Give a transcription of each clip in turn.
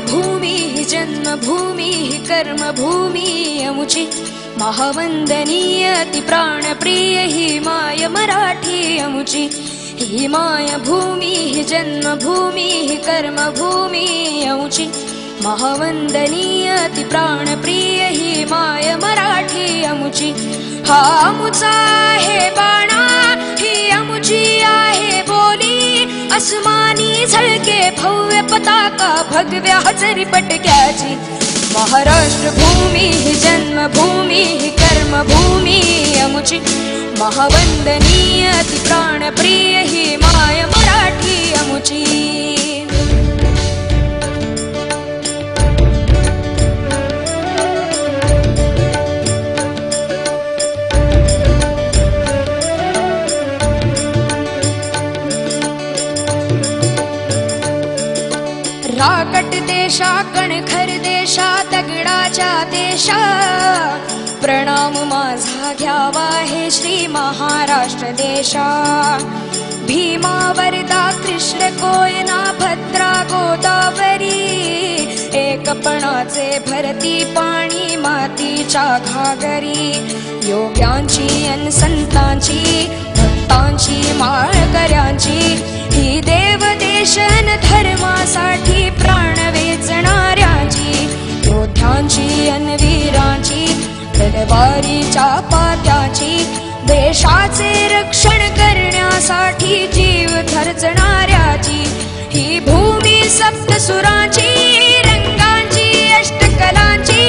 भूमी जन्मभूमी कर्मभूमी अमुची महावंदनीय ती प्राणप्रिय ही माय मराठी अमुची ही माय भूमी जन्मभूमी कर्मभूमी अमुची महावंदनीय ती प्राणप्रिय ही माय मराठी अमुची हा अमुचा आहे बाणा ही अमुची आहे बोली अस्मानी झळके भव्य पताका भगव्या हजरी पटक्याची महाराष्ट्र भूमी ही जन्मभूमी ही कर्मभूमी अमुची महावंदनीय ती प्राणप्रिय ही माय मराठी अमुची राकट देशा कणखर देशा दगडाच्या देशा प्रणाम माझा घ्यावा हे श्री महाराष्ट्र देशा भीमा वरदा कृष्ण कोयना भद्रा गोदावरी एकपणाचे भरती पाणी मातीच्या घागरी योग्यांची अन संतांची भक्तांची माळकऱ्यांची ही देव देशन धर्मासाठी प्राण वेचणाऱ्यांची योद्ध्यांची अन वीरांची तलवारीच्या पात्याची देशाचे रक्षण करण्यासाठी जीव खर्चणाऱ्याची ही भूमी सप्तसुरांची रंगांची अष्टकलांची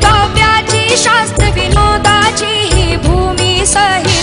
काव्याची शास्त्र विनोदाची ही भूमी साहित्य